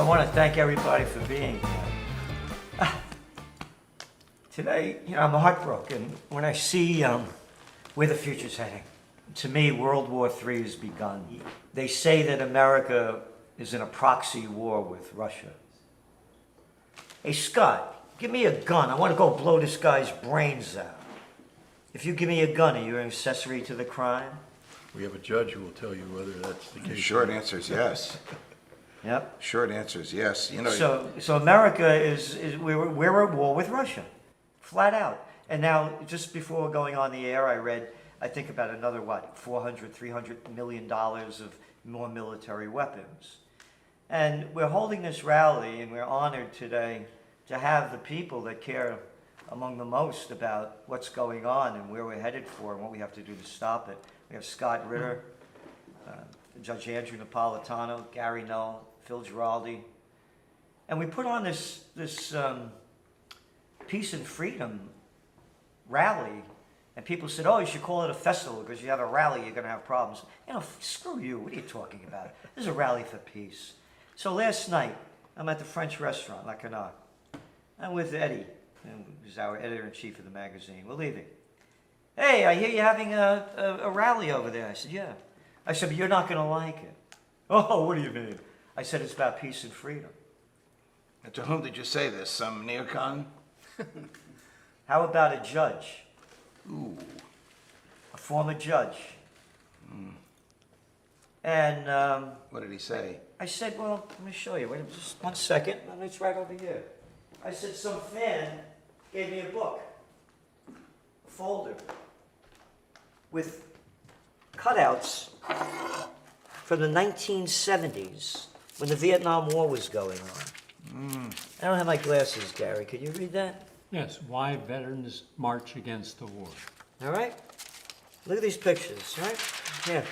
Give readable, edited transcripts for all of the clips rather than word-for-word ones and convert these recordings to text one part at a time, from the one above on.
want to thank everybody for being here. Today, I'm heartbroken when I see where the future's heading. To me, World War III has begun. They say that America is in a proxy war with Russia. Hey, Scott, give me a gun. I want to go blow this guy's brains out. If you give me a gun, are you an accessory to the crime? We have a judge who will tell you whether that's the case. Short answer is yes. Yep. Short answer is yes. So America we're at war with Russia, flat out. And now, just before going on the air, I read, I think about another, $300 million of more military weapons. And we're holding this rally, and we're honored today to have the people that care among the most about what's going on and where we're headed for and what we have to do to stop it. We have Scott Ritter, Judge Andrew Napolitano, Gary Null, Phil Giraldi. And we put on this Peace and Freedom rally, and people said, oh, you should call it a festival because you have a rally, you're going to have problems. Screw you, what are you talking about? This is a rally for peace. So last night, I'm at the French restaurant, La Canard. I'm with Eddie, who's our editor-in-chief of the magazine. We're leaving. Hey, I hear you're having a rally over there. I said, yeah. I said, but you're not going to like it. Oh, what do you mean? I said, it's about peace and freedom. And to whom did you say this? Some neocon? How about a judge? Ooh. A former judge. And What did he say? I said, well, let me show you. Wait just 1 second. It's right over here. I said, some fan gave me a book, a folder, with cutouts from the 1970s when the Vietnam War was going on. I don't have my glasses, Gary. Could you read that? Yes, why veterans march against the war. All right. Look at these pictures, all right? Here.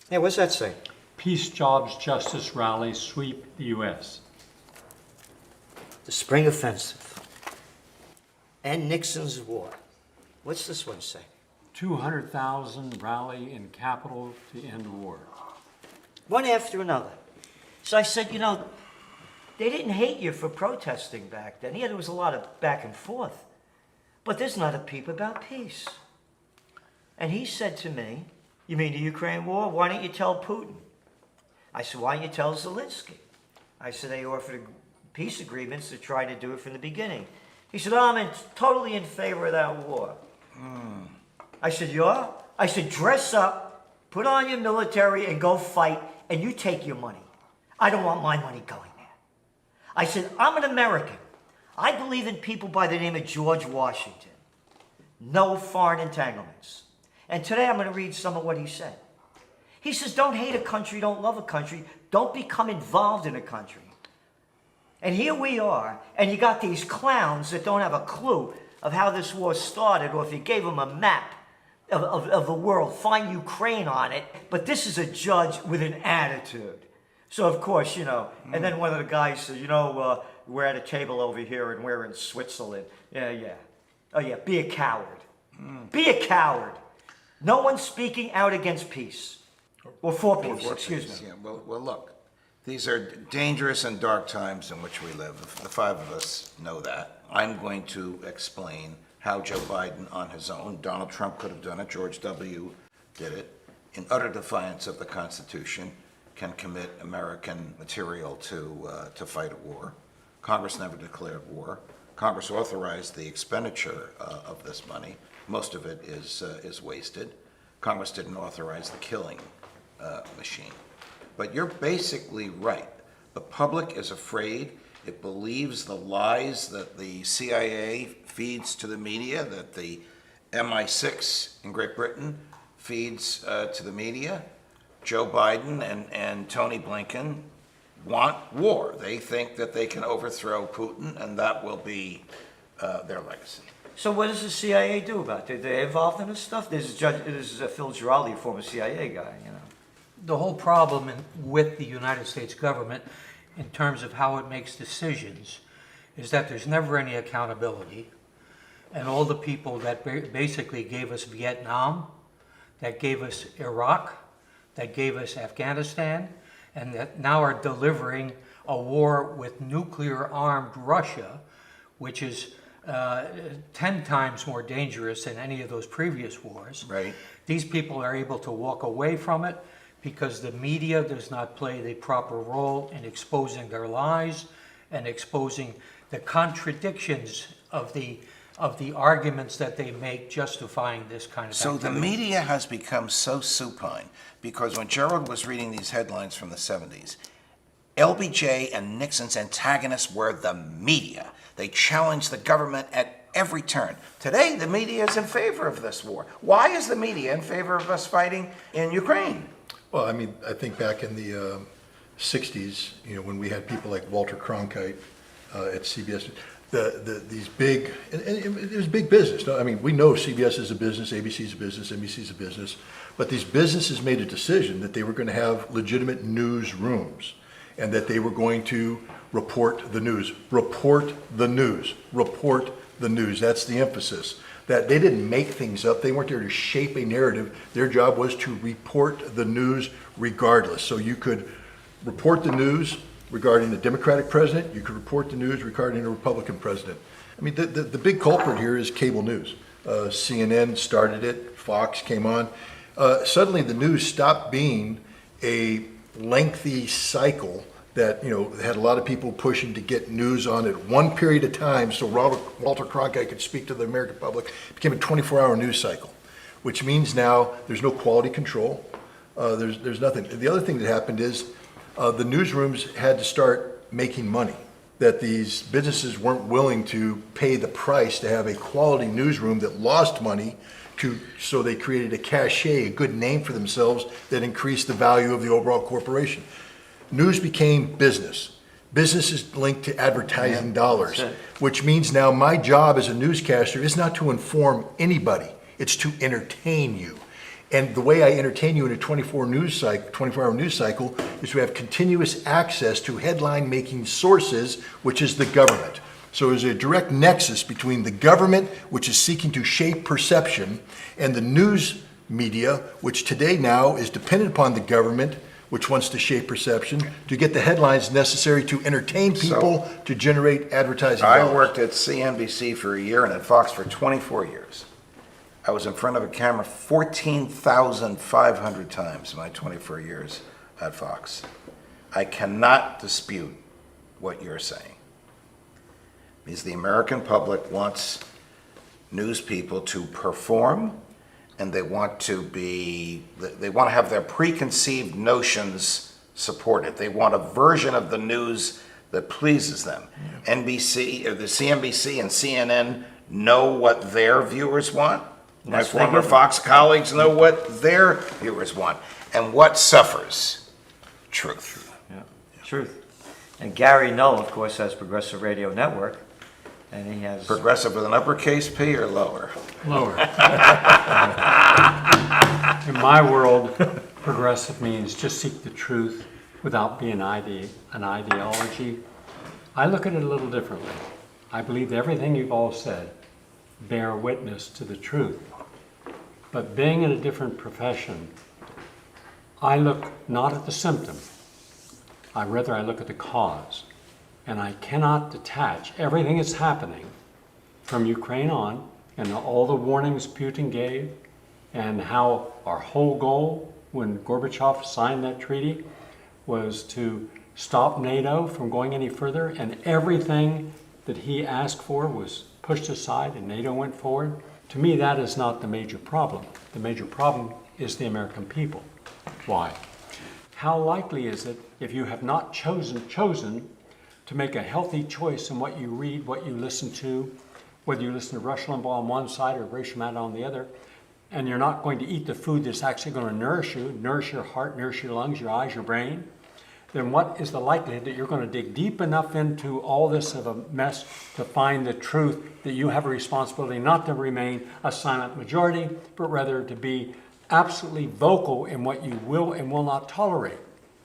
Here, what's that say? Peace, Jobs, Justice rallies sweep the U.S. The Spring Offensive. End Nixon's war. What's this one say? 200,000 rally in Capitol to end war. One after another. So I said, they didn't hate you for protesting back then. Yeah, there was a lot of back and forth. But there's not a peep about peace. And he said to me, you mean the Ukraine war? Why don't you tell Putin? I said, why don't you tell Zelensky? I said, they offered peace agreements to try to do it from the beginning. He said, oh, I'm totally in favor of that war. I said, you are? I said, dress up, put on your military, and go fight, and you take your money. I don't want my money going there. I said, I'm an American. I believe in people by the name of George Washington. No foreign entanglements. And today I'm going to read some of what he said. He says, don't hate a country, don't love a country, don't become involved in a country. And here we are, and you got these clowns that don't have a clue of how this war started, or if you gave them a map of the world, find Ukraine on it, but this is a judge with an attitude. So of course, and then one of the guys said, we're at a table over here and we're in Switzerland. Yeah. Oh yeah, be a coward. Be a coward. No one's speaking out against peace. Or for peace, excuse me. Yeah, well, look, these are dangerous and dark times in which we live. The five of us know that. I'm going to explain how Joe Biden on his own, Donald Trump could have done it, George W. did it, in utter defiance of the Constitution, can commit American material to fight a war. Congress never declared war. Congress authorized the expenditure of this money. Most of it is wasted. Congress didn't authorize the killing machine. But you're basically right. The public is afraid. It believes the lies that the CIA feeds to the media, that the MI6 in Great Britain feeds to the media. Joe Biden and Tony Blinken want war. They think that they can overthrow Putin, and that will be their legacy. So what does the CIA do about it? Are they involved in this stuff? This is Phil Giraldi, a former CIA guy, The whole problem with the United States government, in terms of how it makes decisions, is that there's never any accountability. And all the people that basically gave us Vietnam, that gave us Iraq, that gave us Afghanistan, and that now are delivering a war with nuclear-armed Russia, which is 10 times more dangerous than any of those previous wars. Right. These people are able to walk away from it because the media does not play the proper role in exposing their lies and exposing the contradictions of the arguments that they make justifying this kind of So the activity. media has become so supine, because when Gerald was reading these headlines from the 70s, LBJ and Nixon's antagonists were the media. They challenged the government at every turn. Today, the media is in favor of this war. Why is the media in favor of us fighting in Ukraine? Well, I mean, I think back in the 60s, when we had people like Walter Cronkite at CBS, these big, and it was big business. No, I mean, we know CBS is a business, ABC is a business, NBC is a business, but these businesses made a decision that they were going to have legitimate newsrooms and that they were going to report the news. Report the news. Report the news. That's the emphasis. That they didn't make things up. They weren't there to shape a narrative. Their job was to report the news regardless. So you could report the news regarding the Democratic president. You could report the news regarding a Republican president. I mean, the big culprit here is cable news. CNN started it. Fox came on. Suddenly the news stopped being a lengthy cycle that had a lot of people pushing to get news on at one period of time so Walter Cronkite could speak to the American public. It became a 24-hour news cycle, which means now there's no quality control. There's nothing. The other thing that happened is the newsrooms had to start making money, that these businesses weren't willing to pay the price to have a quality newsroom that lost money, so they created a cachet, a good name for themselves that increased the value of the overall corporation. News became business. Business is linked to advertising dollars, which means now my job as a newscaster is not to inform anybody, it's to entertain you. And the way I entertain you in a 24-hour news cycle is to have continuous access to headline-making sources, which is the government. So there's a direct nexus between the government, which is seeking to shape perception, and the news media, which today now is dependent upon the government, which wants to shape perception, to get the headlines necessary to entertain people, to generate advertising dollars. I worked at CNBC for a year and at Fox for 24 years. I was in front of a camera 14,500 times in my 24 years at Fox. I cannot dispute what you're saying. Because the American public wants news people to perform, and they want to have their preconceived notions supported. They want a version of the news that pleases them. NBC, or the CNBC and CNN know what their viewers want. My That's former negative. Fox colleagues know what their viewers want. And what suffers? Truth. Yeah, truth. And Gary Null, of course, has Progressive Radio Network, and he has... Progressive with an uppercase P or lower? Lower. In my world, progressive means just seek the truth without being an ideology. I look at it a little differently. I believe that everything you've all said bear witness to the truth. But being in a different profession, I look not at the symptom. Rather, I look at the cause. And I cannot detach everything that's happening from Ukraine on, and all the warnings Putin gave, and how our whole goal when Gorbachev signed that treaty was to stop NATO from going any further, and everything that he asked for was pushed aside and NATO went forward. To me, that is not the major problem. The major problem is the American people. Why? How likely is it, if you have not chosen to make a healthy choice in what you read, what you listen to, whether you listen to Rush Limbaugh on one side or Rachel Maddow on the other, and you're not going to eat the food that's actually going to nourish you, nourish your heart, nourish your lungs, your eyes, your brain, then what is the likelihood that you're going to dig deep enough into all this of a mess to find the truth, that you have a responsibility not to remain a silent majority, but rather to be absolutely vocal in what you will and will not tolerate?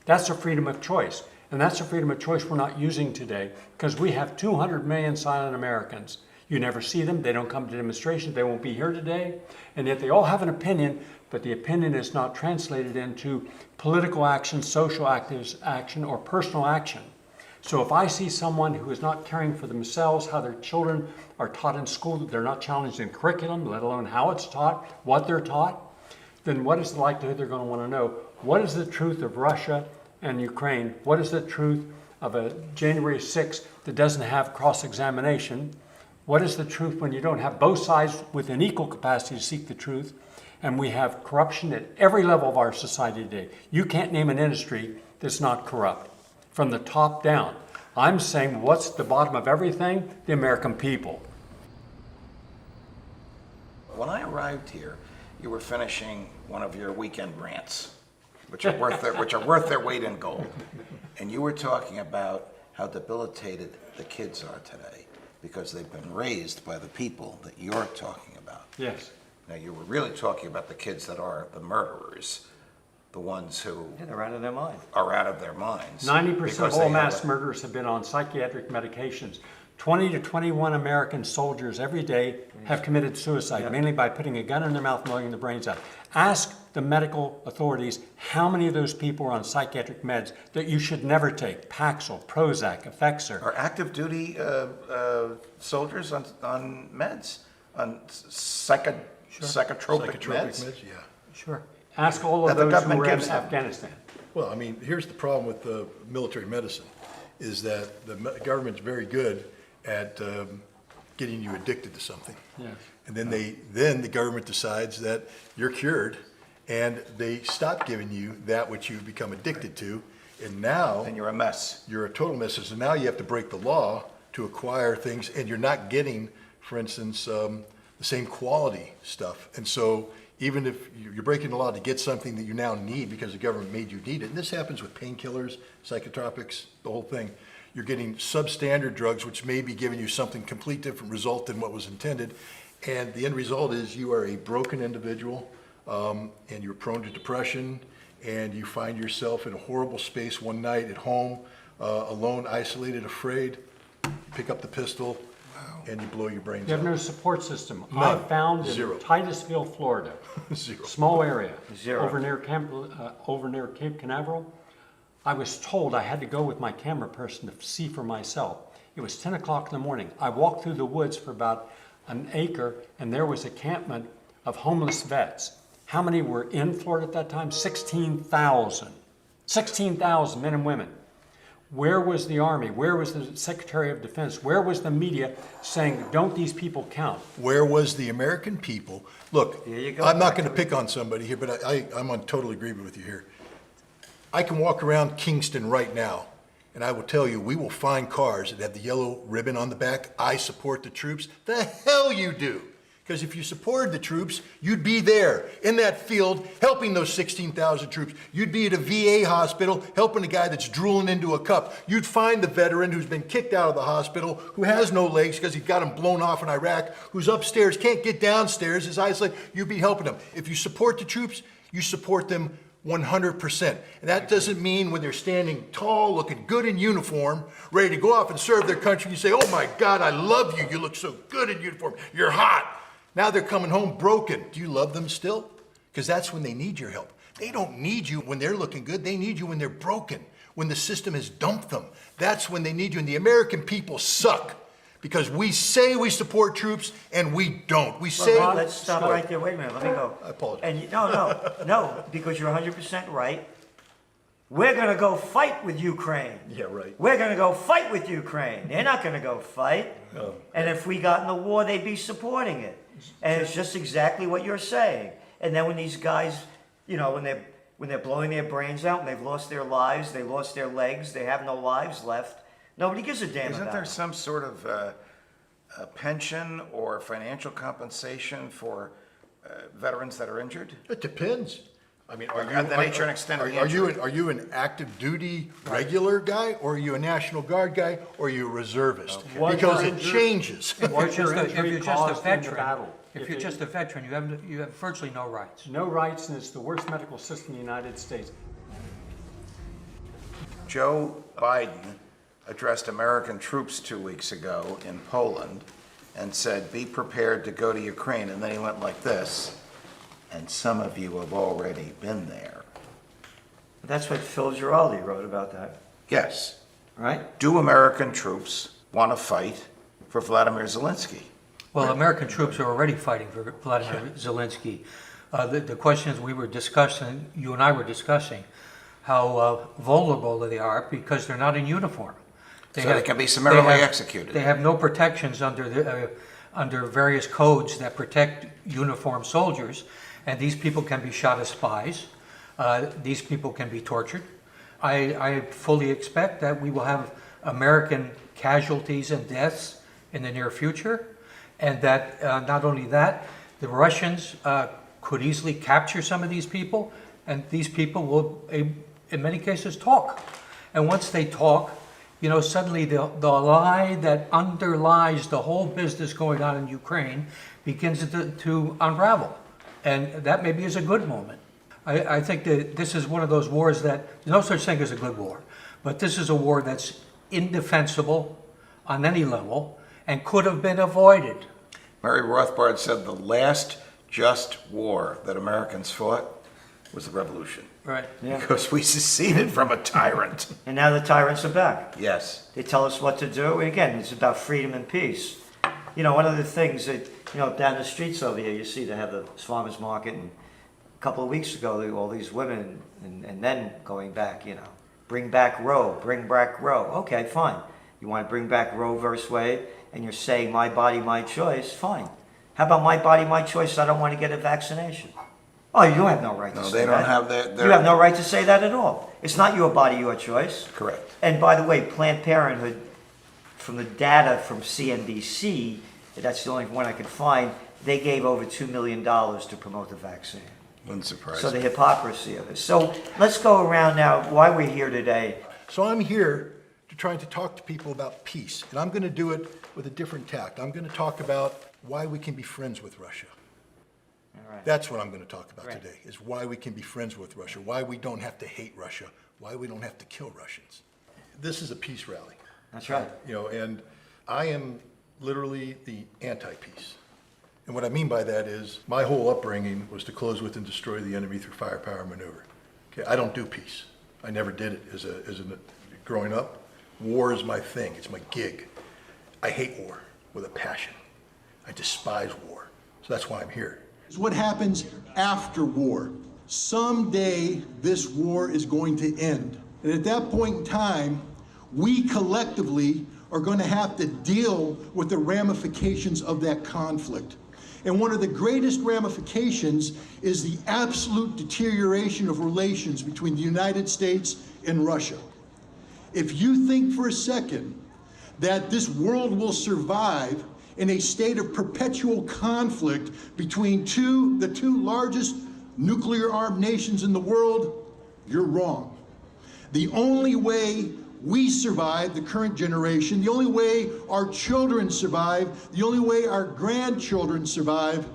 That's a freedom of choice. And that's a freedom of choice we're not using today, because we have 200 million silent Americans. You never see them. They don't come to demonstrations. They won't be here today. And yet they all have an opinion, but the opinion is not translated into political action, social action, or personal action. So if I see someone who is not caring for themselves, how their children are taught in school, that they're not challenged in curriculum, let alone how it's taught, what they're taught, then what is the likelihood they're going to want to know? What is the truth of Russia and Ukraine? What is the truth of a January 6th that doesn't have cross-examination? What is the truth when you don't have both sides with an equal capacity to seek the truth? And we have corruption at every level of our society today. You can't name an industry that's not corrupt, from the top down. I'm saying what's at the bottom of everything? The American people. When I arrived here, you were finishing one of your weekend rants, which are worth their weight in gold. And you were talking about how debilitated the kids are today because they've been raised by the people that you're talking about. Yes. Now, you were really talking about the kids that are the murderers, the ones who Yeah, they're out of their mind. are out of their minds. 90% because of all they mass have murders have been on psychiatric medications. 20 to 21 American soldiers every day have committed suicide, mainly by putting a gun in their mouth and blowing their brains out. Ask the medical authorities how many of those people are on psychiatric meds that you should never take. Paxil, Prozac, Effexor. Are active duty soldiers on meds, on psychotropic Psychotropic meds? meds, yeah. Sure. Ask all of That the those who government were in gives them. Afghanistan. Well, I mean, here's the problem with the military medicine, is that the government's very good at getting you addicted to something. Yes. And then the government decides that you're cured, and they stop giving you that which you've become addicted to, and now Then you're a mess. you're a total mess. So now you have to break the law to acquire things, and you're not getting, for instance, the same quality stuff. And so even if you're breaking the law to get something that you now need because the government made you need it, and this happens with painkillers, psychotropics, the whole thing, you're getting substandard drugs, which may be giving you something complete different result than what was intended. And the end result is you are a broken individual, and you're prone to depression, and you find yourself in a horrible space one night at home, alone, isolated, afraid. You pick up the pistol, and you blow your brains You have out. no support system. None. I found Zero. in Titusville, Florida, Zero. small area, Zero. over near Cape Canaveral. I was told I had to go with my camera person to see for myself. It was 10 o'clock in the morning. I walked through the woods for about an acre, and there was a campment of homeless vets. How many were in Florida at that time? 16,000. 16,000 men and women. Where was the Army? Where was the Secretary of Defense? Where was the media saying, don't these people count? Where was the American people? Look, There you go. I'm not going to pick on somebody here, but I'm on total agreement with you here. I can walk around Kingston right now, and I will tell you, we will find cars that have the yellow ribbon on the back. I support the troops. The hell you do. Because if you supported the troops, you'd be there in that field helping those 16,000 troops. You'd be at a VA hospital helping a guy that's drooling into a cup. You'd find the veteran who's been kicked out of the hospital, who has no legs because he got him blown off in Iraq, who's upstairs, can't get downstairs, his eyes like, you'd be helping them. If you support the troops, you support them 100%. And that doesn't mean when they're standing tall, looking good in uniform, ready to go off and serve their country, you say, oh my God, I love you. You look so good in uniform. You're hot. Now they're coming home broken. Do you love them still? Because that's when they need your help. They don't need you when they're looking good. They need you when they're broken, when the system has dumped them. That's when they need you. And the American people suck because we say we support troops and we don't. We say... Well, let's stop right there. Wait a minute, let me go. I apologize. And no, because you're 100% right. We're going to go fight with Ukraine. Yeah, right. We're going to go fight with Ukraine. They're not going to go fight. No. And if we got in the war, they'd be supporting it. And it's just exactly what you're saying. And then when these guys, when they're blowing their brains out and they've lost their lives, they lost their legs, they have no lives left, nobody gives a damn Isn't about there it. some sort of a pension or financial compensation for veterans that are injured? It depends. I mean, are And the nature and extent of the are you an active duty regular guy, or are you a National Guard guy, or are you a reservist? Was Because your it injury- changes. What's your If injury you're just a caused in the veteran, battle? if you're just a veteran, you have virtually no rights. No rights, and it's the worst medical system in the United States. Joe Biden addressed American troops 2 weeks ago in Poland and said, be prepared to go to Ukraine. And then he went like this, and some of you have already been there. That's what Phil Giraldi wrote about that. Yes, right? Do American troops want to fight for Vladimir Zelensky? Well, American troops are already fighting for Vladimir Zelensky. The questions we were discussing, you and I were discussing, how vulnerable they are because they're not in uniform. They can be summarily executed. They have no protections under various codes that protect uniformed soldiers, and these people can be shot as spies. These people can be tortured. I fully expect that we will have American casualties and deaths in the near future, and that not only that, the Russians could easily capture some of these people, and these people will, in many cases, talk. And once they talk, you know, suddenly the lie that underlies the whole business going on in Ukraine begins to unravel. And that maybe is a good moment. I think that this is one of those wars that, there's no such thing as a good war, but this is a war that's indefensible on any level and could have been avoided. Mary Rothbard said the last just war that Americans fought was the revolution. Right. Yeah. Because we seceded from a tyrant. And now the tyrants are back. Yes. They tell us what to do. And again, it's about freedom and peace. You know, one of the things that, you know, down the streets over here, you see they have the farmers market, and a couple of weeks ago, there were all these women and men going back, you know, bring back Roe, bring back Roe. Okay, fine. You want to bring back Roe versus Wade, and you're saying my body, my choice, fine. How about my body, my choice, I don't want to get a vaccination? Oh, you have no right to say that. No, they don't have that. You have no right to say that at all. It's not your body, your choice. Correct. And by the way, Planned Parenthood, from the data from CNBC, that's the only one I could find, they gave over $2 million to promote the vaccine. Wouldn't surprise So the me. hypocrisy of it. So let's go around now, why we're here today. So I'm here to try to talk to people about peace, and I'm going to do it with a different tact. I'm going to talk about why we can be friends with Russia. All right. That's what I'm going to talk about Right. today, is why we can be friends with Russia, why we don't have to hate Russia, why we don't have to kill Russians. This is a peace rally. That's right. You know, and I am literally the anti-peace. And what I mean by that is my whole upbringing was to close with and destroy the enemy through firepower maneuver. Okay, I don't do peace. I never did it growing up. War is my thing. It's my gig. I hate war with a passion. I despise war. So that's why I'm here. It's what happens after war. Someday this war is going to end. And at that point in time, we collectively are going to have to deal with the ramifications of that conflict. And one of the greatest ramifications is the absolute deterioration of relations between the United States and Russia. If you think for a second that this world will survive in a state of perpetual conflict between the two largest nuclear-armed nations in the world, you're wrong. The only way we survive, the current generation, the only way our children survive, the only way our grandchildren survive,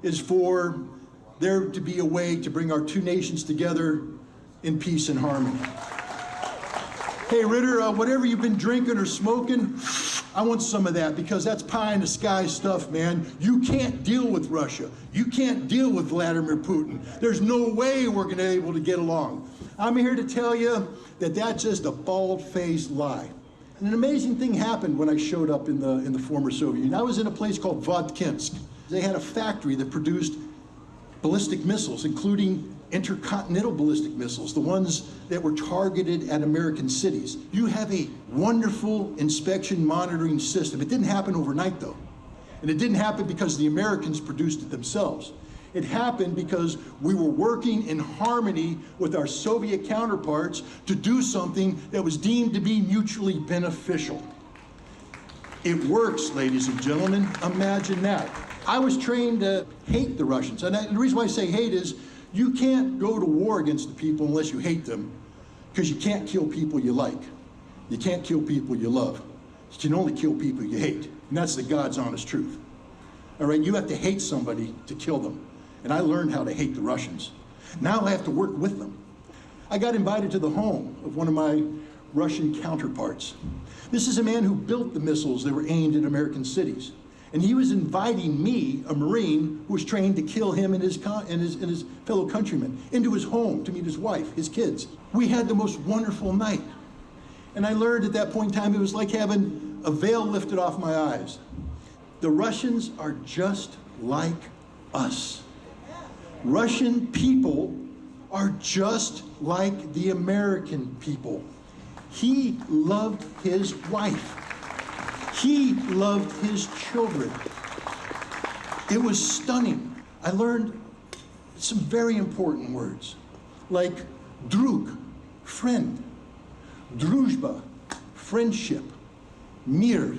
is for there to be a way to bring our two nations together in peace and harmony. Hey, Ritter, whatever you've been drinking or smoking, I want some of that, because that's pie in the sky stuff, man. You can't deal with Russia. You can't deal with Vladimir Putin. There's no way we're going to be able to get along. I'm here to tell you that that's just a bald-faced lie. And an amazing thing happened when I showed up in the former Soviet Union. I was in a place called Vodkinsk. They had a factory that produced ballistic missiles, including intercontinental ballistic missiles, the ones that were targeted at American cities. You have a wonderful inspection monitoring system. It didn't happen overnight, though. And it didn't happen because the Americans produced it themselves. It happened because we were working in harmony with our Soviet counterparts to do something that was deemed to be mutually beneficial. It works, ladies and gentlemen. Imagine that. I was trained to hate the Russians. And the reason why I say hate is you can't go to war against the people unless you hate them, because you can't kill people you like. You can't kill people you love. You can only kill people you hate. And that's the God's honest truth. All right, you have to hate somebody to kill them. And I learned how to hate the Russians. Now I have to work with them. I got invited to the home of one of my Russian counterparts. This is a man who built the missiles that were aimed at American cities. And he was inviting me, a Marine who was trained to kill him and his fellow countrymen, into his home to meet his wife, his kids. We had the most wonderful night. And I learned at that point in time, it was like having a veil lifted off my eyes. The Russians are just like us. Russian people are just like the American people. He loved his wife. He loved his children. It was stunning. I learned some very important words, like drug, friend, druzhba, friendship, mir,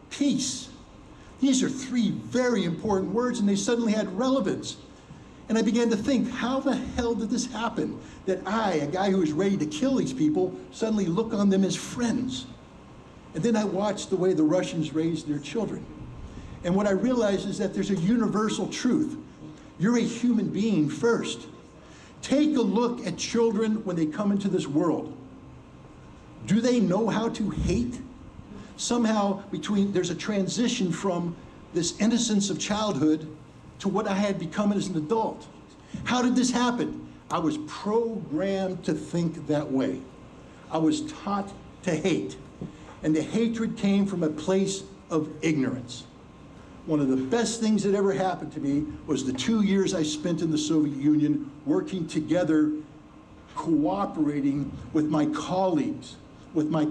peace. These are three very important words, and they suddenly had relevance. And I began to think, how the hell did this happen? That I, a guy who was ready to kill these people, suddenly look on them as friends. And then I watched the way the Russians raised their children. And what I realized is that there's a universal truth. You're a human being first. Take a look at children when they come into this world. Do they know how to hate? Somehow there's a transition from this innocence of childhood to what I had become as an adult. How did this happen? I was programmed to think that way. I was taught to hate. And the hatred came from a place of ignorance. One of the best things that ever happened to me was the 2 years I spent in the Soviet Union working together, cooperating with my colleagues, with my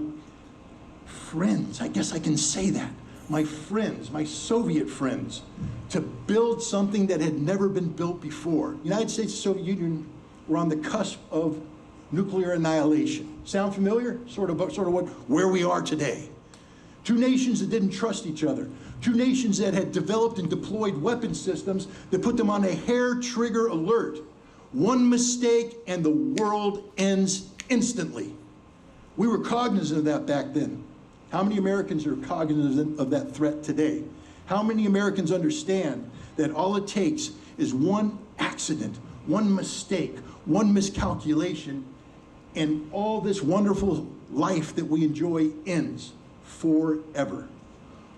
friends, I guess I can say that, my friends, my Soviet friends, to build something that had never been built before. The United States and Soviet Union were on the cusp of nuclear annihilation. Sound familiar? Sort of where we are today. Two nations that didn't trust each other. Two nations that had developed and deployed weapon systems that put them on a hair trigger alert. One mistake and the world ends instantly. We were cognizant of that back then. How many Americans are cognizant of that threat today? How many Americans understand that all it takes is one accident, one mistake, one miscalculation, and all this wonderful life that we enjoy ends forever?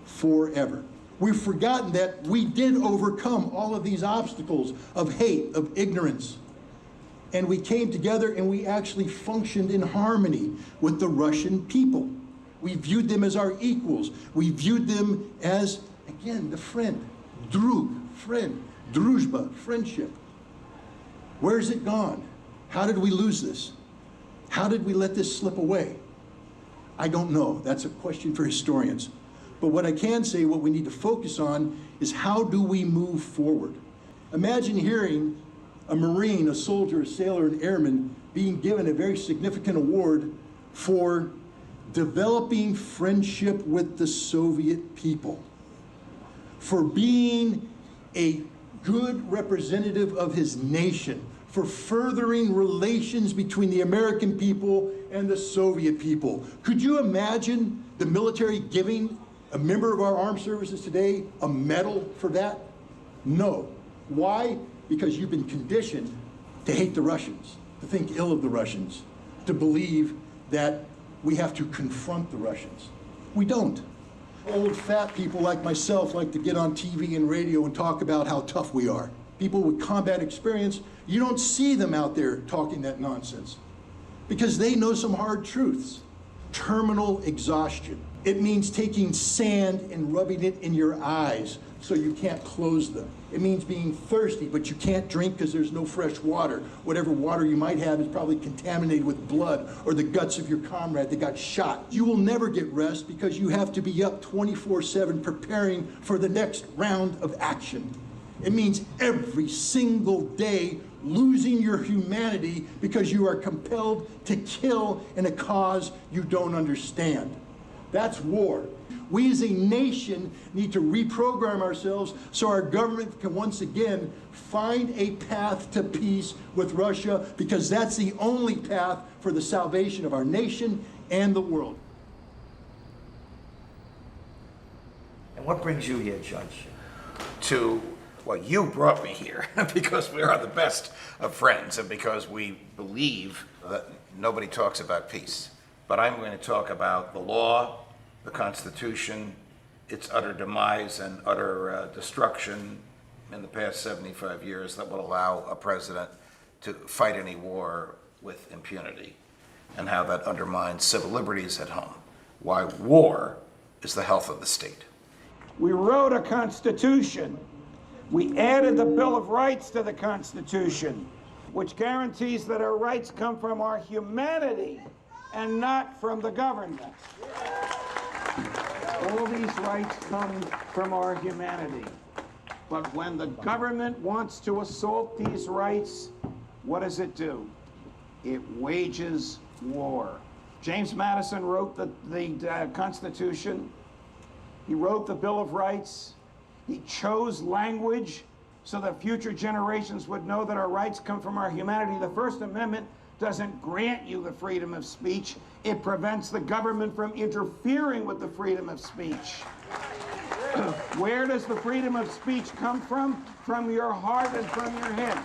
Forever. We've forgotten that we did overcome all of these obstacles of hate, of ignorance. And we came together and we actually functioned in harmony with the Russian people. We viewed them as our equals. We viewed them as, again, the friend. Drug, friend. Druzhba, friendship. Where's it gone? How did we lose this? How did we let this slip away? I don't know. That's a question for historians. But what I can say, what we need to focus on, is how do we move forward? Imagine hearing a Marine, a soldier, a sailor, an airman being given a very significant award for developing friendship with the Soviet people, for being a good representative of his nation, for furthering relations between the American people and the Soviet people. Could you imagine the military giving a member of our armed services today a medal for that? No. Why? Because you've been conditioned to hate the Russians, to think ill of the Russians, to believe that we have to confront the Russians. We don't. Old fat people like myself like to get on TV and radio and talk about how tough we are. People with combat experience, you don't see them out there talking that nonsense because they know some hard truths. Terminal exhaustion. It means taking sand and rubbing it in your eyes so you can't close them. It means being thirsty, but you can't drink because there's no fresh water. Whatever water you might have is probably contaminated with blood or the guts of your comrade that got shot. You will never get rest because you have to be up 24/7 preparing for the next round of action. It means every single day losing your humanity because you are compelled to kill in a cause you don't understand. That's war. We as a nation need to reprogram ourselves so our government can once again find a path to peace with Russia, because that's the only path for the salvation of our nation and the world. And what brings you here, Judge? Well, you brought me here because we are the best of friends and because we believe that nobody talks about peace. But I'm going to talk about the law, the Constitution, its utter demise and utter destruction in the past 75 years that will allow a president to fight any war with impunity. and how that undermines civil liberties at home. Why war is the health of the state. We wrote a Constitution. We added the Bill of Rights to the Constitution, which guarantees that our rights come from our humanity and not from the government. All these rights come from our humanity. But when the government wants to assault these rights, what does it do? It wages war. James Madison wrote the Constitution. He wrote the Bill of Rights. He chose language so that future generations would know that our rights come from our humanity. The First Amendment doesn't grant you the freedom of speech. It prevents the government from interfering with the freedom of speech. Where does the freedom of speech come from? From your heart and from your head.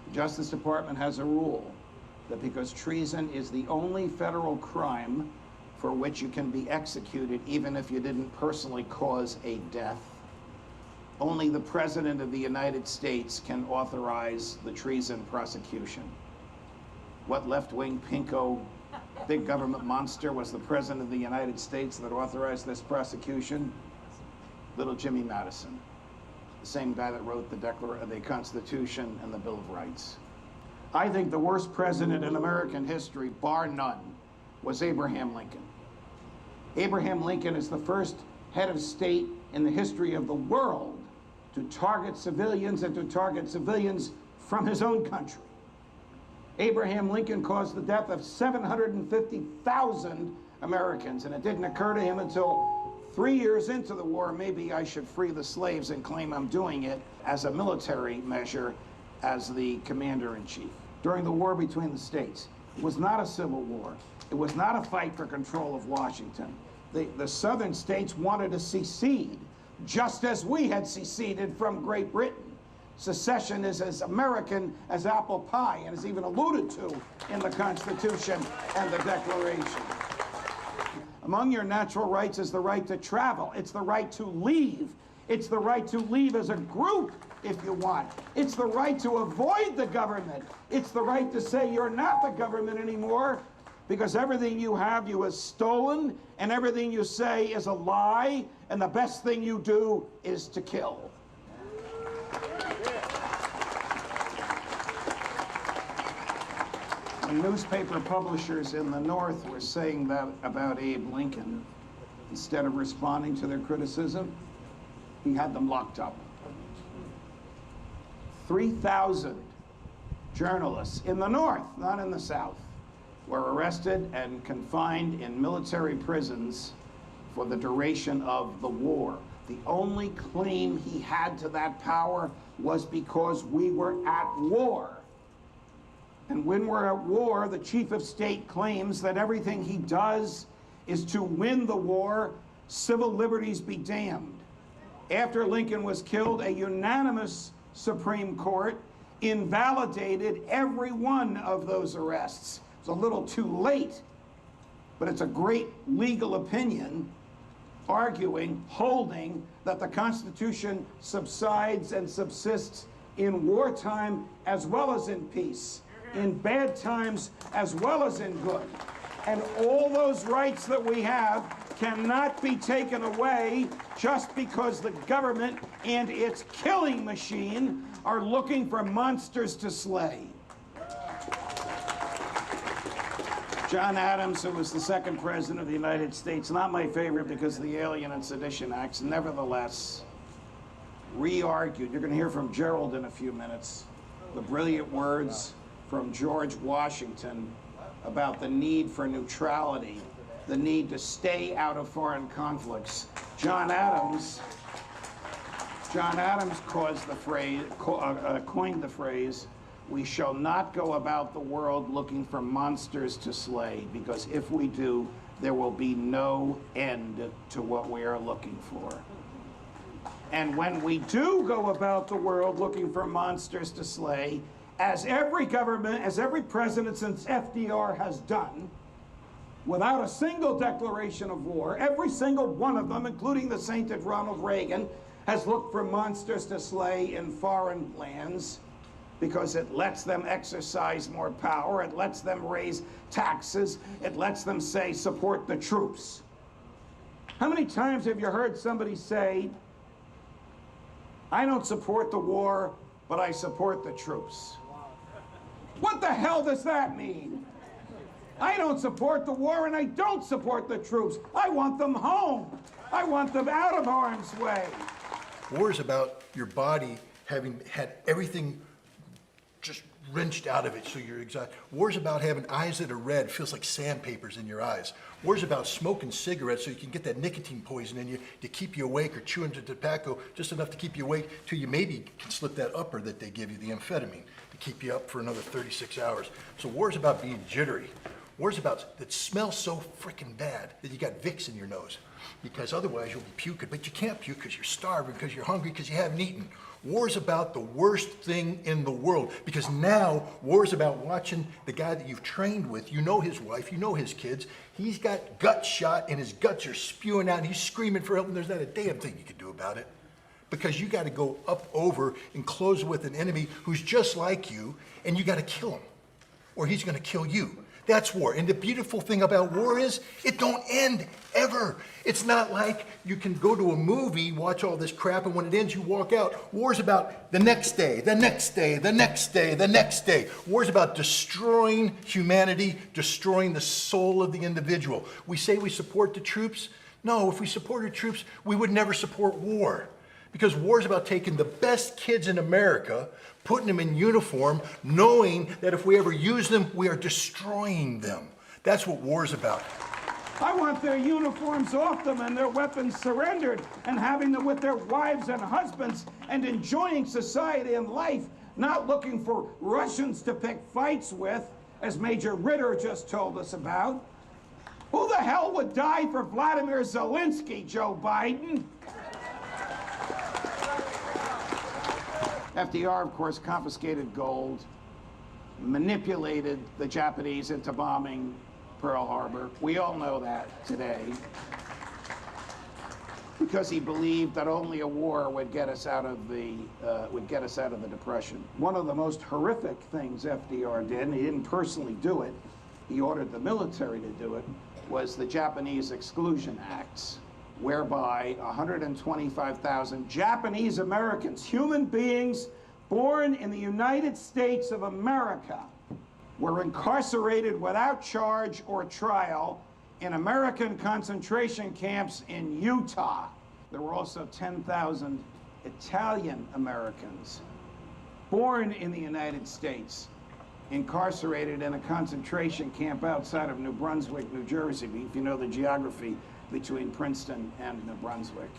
The Justice Department has a rule that because treason is the only federal crime for which you can be executed even if you didn't personally cause a death, only the President of the United States can authorize the treason prosecution. What left-wing pinko big government monster was the President of the United States that authorized this prosecution? Little Jimmy Madison, the same guy that wrote the Constitution and the Bill of Rights. I think the worst president in American history, bar none, was Abraham Lincoln. Abraham Lincoln is the first head of state in the history of the world to target civilians and to target civilians from his own country. Abraham Lincoln caused the death of 750,000 Americans, and it didn't occur to him until 3 years into the war, maybe I should free the slaves and claim I'm doing it as a military measure as the commander-in-chief. During the war between the states, it was not a civil war. It was not a fight for control of Washington. The southern states wanted to secede, just as we had seceded from Great Britain. Secession is as American as apple pie and is even alluded to in the Constitution and the Declaration. Among your natural rights is the right to travel. It's the right to leave. It's the right to leave as a group if you want. It's the right to avoid the government. It's the right to say you're not the government anymore because everything you have is stolen and everything you say is a lie and the best thing you do is to kill. When newspaper publishers in the North were saying that about Abe Lincoln, instead of responding to their criticism, he had them locked up. 3,000 journalists in the North, not in the South, were arrested and confined in military prisons for the duration of the war. The only claim he had to that power was because we were at war. And when we're at war, the chief of state claims that everything he does is to win the war, civil liberties be damned. After Lincoln was killed, a unanimous Supreme Court invalidated every one of those arrests. It's a little too late, but it's a great legal opinion holding that the Constitution subsides and subsists in wartime as well as in peace, in bad times as well as in good. And all those rights that we have cannot be taken away just because the government and its killing machine are looking for monsters to slay. John Adams, who was the second president of the United States, not my favorite because of the Alien and Sedition Acts, nevertheless re-argued. You're going to hear from Gerald in a few minutes the brilliant words from George Washington about the need for neutrality, the need to stay out of foreign conflicts. John Adams coined the phrase, "We shall not go about the world looking for monsters to slay, because if we do, there will be no end to what we are looking for." And when we do go about the world looking for monsters to slay, as every government, as every president since FDR has done, without a single declaration of war, every single one of them, including the sainted Ronald Reagan, has looked for monsters to slay in foreign lands. because it lets them exercise more power, it lets them raise taxes, it lets them say, support the troops. How many times have you heard somebody say, I don't support the war, but I support the troops? What the hell does that mean? I don't support the war and I don't support the troops. I want them home. I want them out of harm's way. War is about your body having had everything just wrenched out of it, so you're exhausted. War's about having eyes that are red, feels like sandpapers in your eyes. War's about smoking cigarettes so you can get that nicotine poison in you to keep you awake, or chewing the tobacco just enough to keep you awake till you maybe can slip that upper that they give you, the amphetamine, to keep you up for another 36 hours. So war's about being jittery. War's about that smells so freaking bad that you got Vicks in your nose, because otherwise you'll be puking, but you can't puke because you're starving, because you're hungry, because you haven't eaten. War's about the worst thing in the world, because now war's about watching the guy that you've trained with. You know his wife, you know his kids. He's got gut shot and his guts are spewing out and he's screaming for help, and there's not a damn thing you can do about it. Because you got to go up over and close with an enemy who's just like you, and you got to kill him, or he's going to kill you. That's war. And the beautiful thing about war is it don't end ever. It's not like you can go to a movie, watch all this crap, and when it ends, you walk out. War's about the next day, the next day, the next day, the next day. War's about destroying humanity, destroying the soul of the individual. We say we support the troops. No, if we supported troops, we would never support war. Because war is about taking the best kids in America, putting them in uniform, knowing that if we ever use them, we are destroying them. That's what war is about. I want their uniforms off them and their weapons surrendered, and having them with their wives and husbands and enjoying society and life, not looking for Russians to pick fights with, as Major Ritter just told us about. Who the hell would die for Vladimir Zelensky, Joe Biden? FDR, of course, confiscated gold, manipulated the Japanese into bombing Pearl Harbor. We all know that today. Because he believed that only a war would get us out of the Depression. One of the most horrific things FDR did, and he didn't personally do it, he ordered the military to do it, was the Japanese Exclusion Acts, whereby 125,000 Japanese Americans, human beings born in the United States of America, were incarcerated without charge or trial in American concentration camps in Utah. There were also 10,000 Italian Americans born in the United States, incarcerated in a concentration camp outside of New Brunswick, New Jersey, if you know the geography between Princeton and New Brunswick.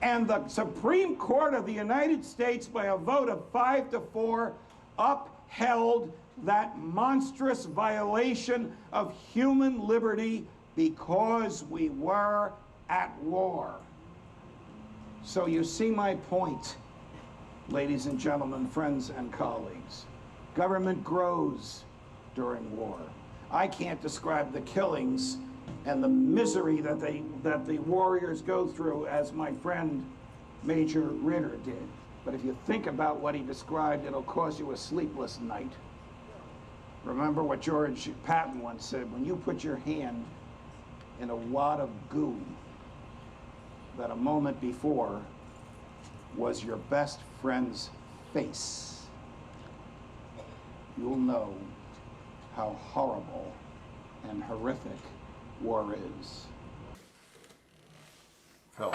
And the Supreme Court of the United States, by a vote of 5-4, upheld that monstrous violation of human liberty because we were at war. So you see my point, ladies and gentlemen, friends and colleagues. Government grows during war. I can't describe the killings and the misery that the warriors go through as my friend Major Ritter did. But if you think about what he described, it'll cause you a sleepless night. Remember what George Patton once said, when you put your hand in a wad of goo that a moment before was your best friend's face, you'll know how horrible and horrific war is. Phil.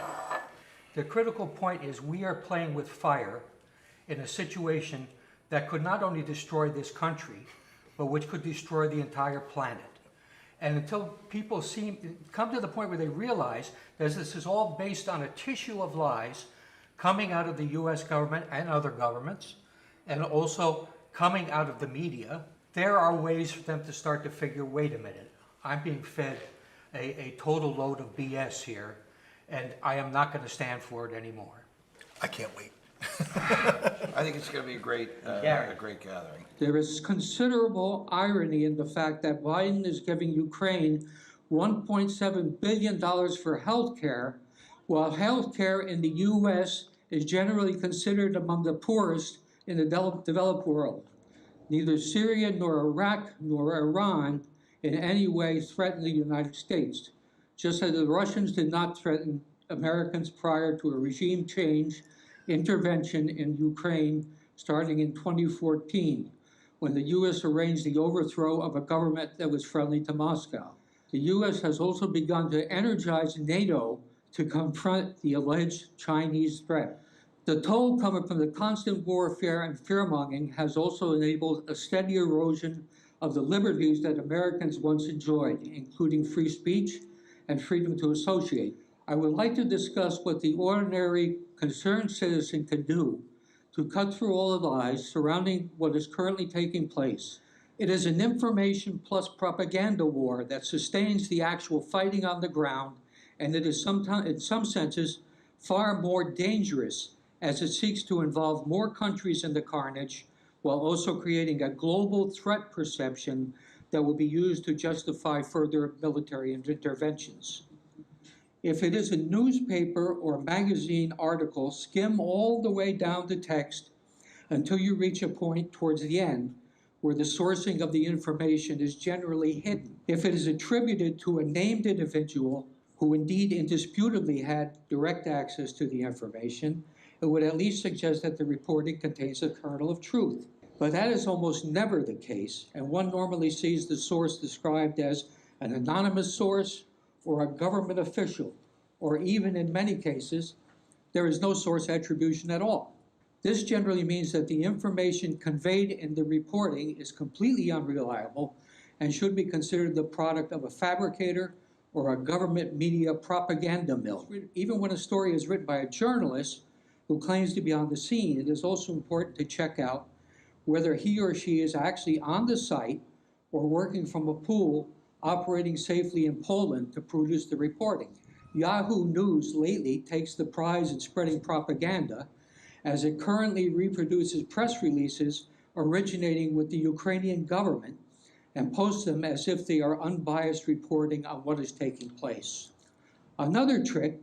The critical point is we are playing with fire in a situation that could not only destroy this country, but which could destroy the entire planet. And until people come to the point where they realize that this is all based on a tissue of lies coming out of the US government and other governments, and also coming out of the media, there are ways for them to start to figure, wait a minute, I'm being fed a total load of BS here, and I am not going to stand for it anymore. I can't wait. I think it's going to be a great gathering. There is considerable irony in the fact that Biden is giving Ukraine $1.7 billion for health care, while health care in the U.S. is generally considered among the poorest in the developed world. Neither Syria nor Iraq nor Iran in any way threaten the United States, just as the Russians did not threaten Americans prior to a regime change intervention in Ukraine starting in 2014, when the U.S. arranged the overthrow of a government that was friendly to Moscow. The U.S. has also begun to energize NATO to confront the alleged Chinese threat. The toll coming from the constant warfare and fear-mongering has also enabled a steady erosion of the liberties that Americans once enjoyed, including free speech and freedom to associate. I would like to discuss what the ordinary concerned citizen can do to cut through all the lies surrounding what is currently taking place. It is an information plus propaganda war that sustains the actual fighting on the ground, and it is sometimes, in some senses, far more dangerous as it seeks to involve more countries in the carnage while also creating a global threat perception that will be used to justify further military interventions. If it is a newspaper or magazine article, skim all the way down to text until you reach a point towards the end where the sourcing of the information is generally hidden. If it is attributed to a named individual who indeed indisputably had direct access to the information, it would at least suggest that the reporting contains a kernel of truth. But that is almost never the case, and one normally sees the source described as an anonymous source or a government official, or even in many cases, there is no source attribution at all. This generally means that the information conveyed in the reporting is completely unreliable and should be considered the product of a fabricator or a government media propaganda mill. Even when a story is written by a journalist who claims to be on the scene, it is also important to check out whether he or she is actually on the site or working from a pool operating safely in Poland to produce the reporting. Yahoo News lately takes the prize in spreading propaganda, as it currently reproduces press releases originating with the Ukrainian government and posts them as if they are unbiased reporting on what is taking place. Another trick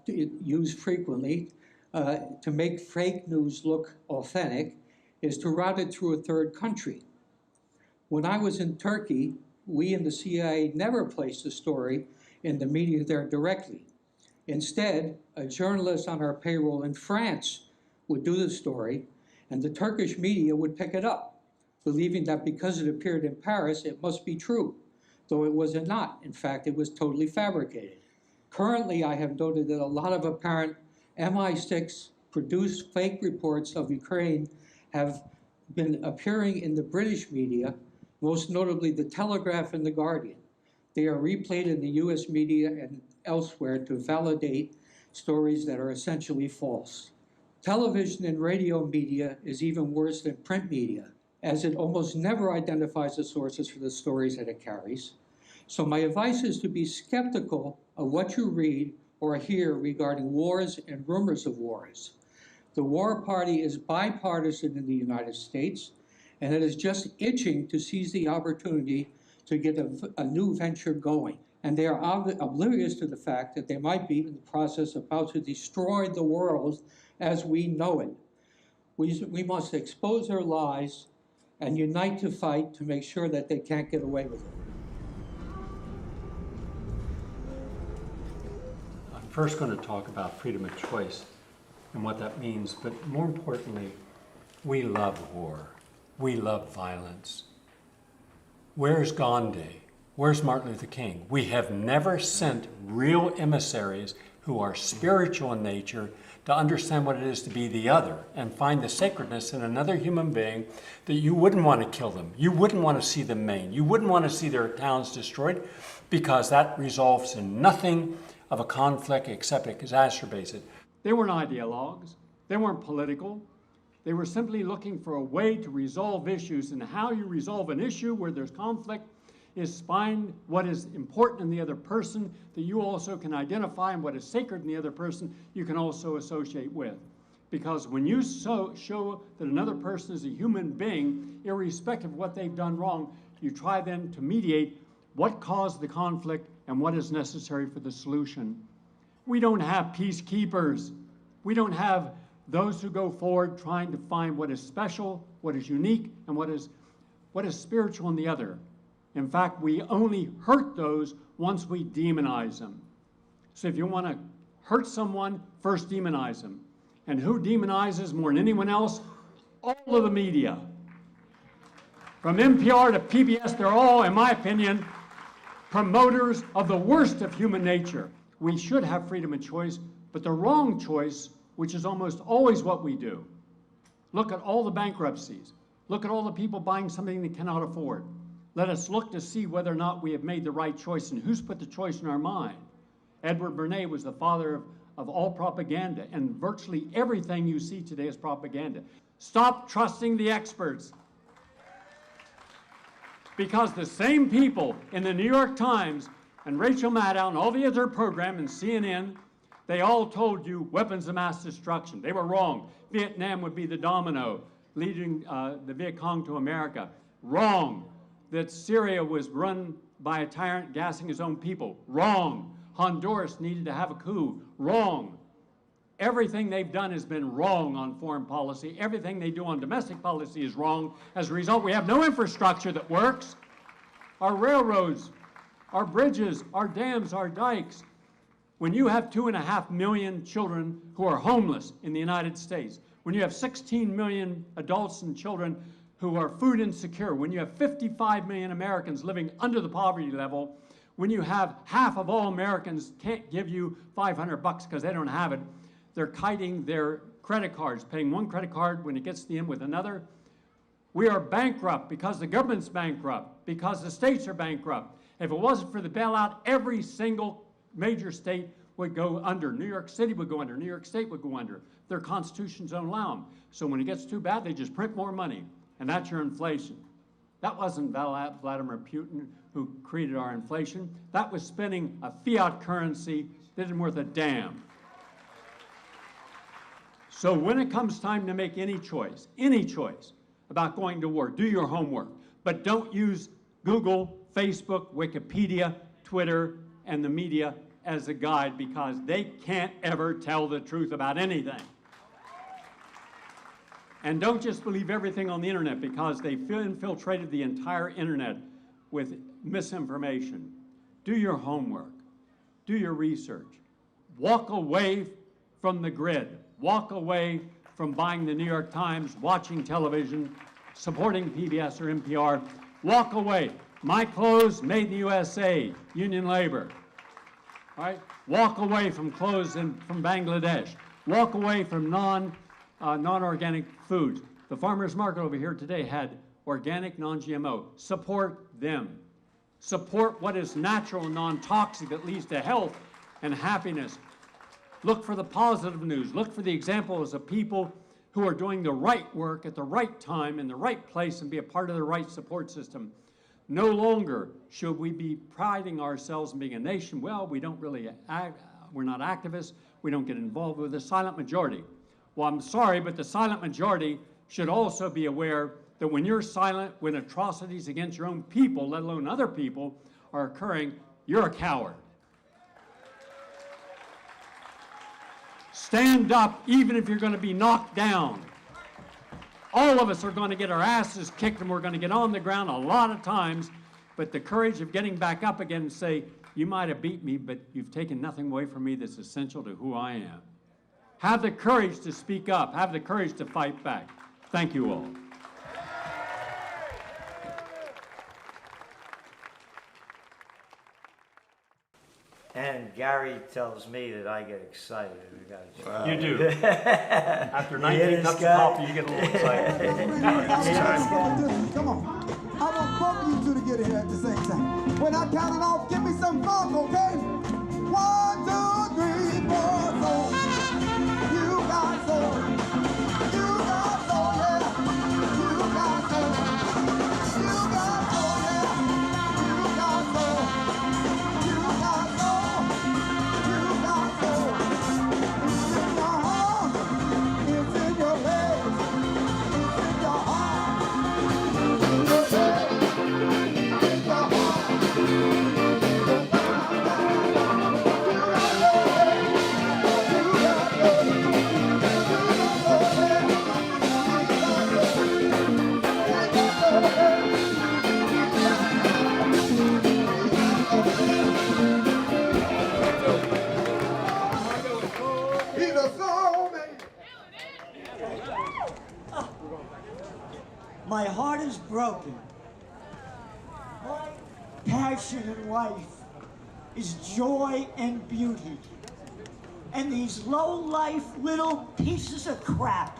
used frequently to make fake news look authentic is to route it through a third country. When I was in Turkey, we in the CIA never placed a story in the media there directly. Instead, a journalist on our payroll in France would do the story, and the Turkish media would pick it up, believing that because it appeared in Paris, it must be true, though it was not. In fact, it was totally fabricated. Currently, I have noted that a lot of apparent MI6 produced fake reports of Ukraine have been appearing in the British media, most notably the Telegraph and the Guardian. They are replayed in the US media and elsewhere to validate stories that are essentially false. Television and radio media is even worse than print media, as it almost never identifies the sources for the stories that it carries. So my advice is to be skeptical of what you read or hear regarding wars and rumors of wars. The war party is bipartisan in the United States, and it is just itching to seize the opportunity to get a new venture going. And they are oblivious to the fact that they might be in the process about to destroy the world as we know it. We must expose their lies and unite to fight to make sure that they can't get away with it. I'm first going to talk about freedom of choice and what that means, but more importantly, we love war. We love violence. Where's Gandhi? Where's Martin Luther King? We have never sent real emissaries who are spiritual in nature to understand what it is to be the other and find the sacredness in another human being, that you wouldn't want to kill them. You wouldn't want to see them maimed. You wouldn't want to see their towns destroyed, because that results in nothing of a conflict except it exacerbates it. They weren't ideologues. They weren't political. They were simply looking for a way to resolve issues, and how you resolve an issue where there's conflict is find what is important in the other person that you also can identify, and what is sacred in the other person you can also associate with. Because when you show that another person is a human being, irrespective of what they've done wrong, you try then to mediate what caused the conflict and what is necessary for the solution. We don't have peacekeepers. We don't have those who go forward trying to find what is special, what is unique, and what is spiritual in the other. In fact, we only hurt those once we demonize them. So if you want to hurt someone, first demonize them. And who demonizes more than anyone else? All of the media. From NPR to PBS, they're all, in my opinion, promoters of the worst of human nature. We should have freedom of choice, but the wrong choice, which is almost always what we do. Look at all the bankruptcies. Look at all the people buying something they cannot afford. Let us look to see whether or not we have made the right choice and who's put the choice in our mind. Edward Bernays was the father of all propaganda, and virtually everything you see today is propaganda. Stop trusting the experts. Because the same people in the New York Times and Rachel Maddow and all the other program and CNN, they all told you weapons of mass destruction. They were wrong. Vietnam would be the domino leading the Viet Cong to America. Wrong. That Syria was run by a tyrant gassing his own people. Wrong. Honduras needed to have a coup. Wrong. Everything they've done has been wrong on foreign policy. Everything they do on domestic policy is wrong. As a result, we have no infrastructure that works. Our railroads, our bridges, our dams, our dikes. When you have 2.5 million children who are homeless in the United States, when you have 16 million adults and children who are food insecure, when you have 55 million Americans living under the poverty level, when you have half of all Americans can't give you $500 because they don't have it, they're kiting their credit cards, paying one credit card when it gets to the end with another. We are bankrupt because the government's bankrupt, because the states are bankrupt. If it wasn't for the bailout, every single major state would go under. New York City would go under. New York State would go under. Their constitutions don't allow them. So when it gets too bad, they just print more money, and that's your inflation. That wasn't Vladimir Putin who created our inflation. That was spending a fiat currency that isn't worth a damn. So when it comes time to make any choice about going to war, do your homework. But don't use Google, Facebook, Wikipedia, Twitter, and the media as a guide, because they can't ever tell the truth about anything. And don't just believe everything on the internet, because they've infiltrated the entire internet with misinformation. Do your homework. Do your research. Walk away from the grid. Walk away from buying the New York Times, watching television, supporting PBS or NPR. Walk away. My clothes made in the USA, union labor. All right? Walk away from clothes from Bangladesh. Walk away from non-organic foods. The farmers market over here today had organic, non-GMO. Support them. Support what is natural and non-toxic that leads to health and happiness. Look for the positive news. Look for the examples of people who are doing the right work at the right time in the right place and be a part of the right support system. No longer should we be priding ourselves in being a nation. Well, we don't really we're not activists. We don't get involved with the silent majority. Well, I'm sorry, but the silent majority should also be aware that when you're silent, when atrocities against your own people, let alone other people, are occurring, you're a coward. Stand up even if you're going to be knocked down. All of us are going to get our asses kicked, and we're going to get on the ground a lot of times, but the courage of getting back up again and say, you might have beat me, but you've taken nothing away from me that's essential to who I am. Have the courage to speak up. Have the courage to fight back. Thank you all. And Gary tells me that I get excited. You do. After 19 cups of coffee, you get a little excited. Come on. I want both of you two to get here at the same time. When I count it off, give me some funk, okay? 1, 2, 3, 4, so. You got soul. You got soul, yeah. You got soul. You got soul, yeah. You got soul. You got soul. You got soul. It's in your heart. It's in your legs. It's in your heart. It's in your head. It's in your heart. is broken. My passion in life is joy and beauty. And these low-life little pieces of crap,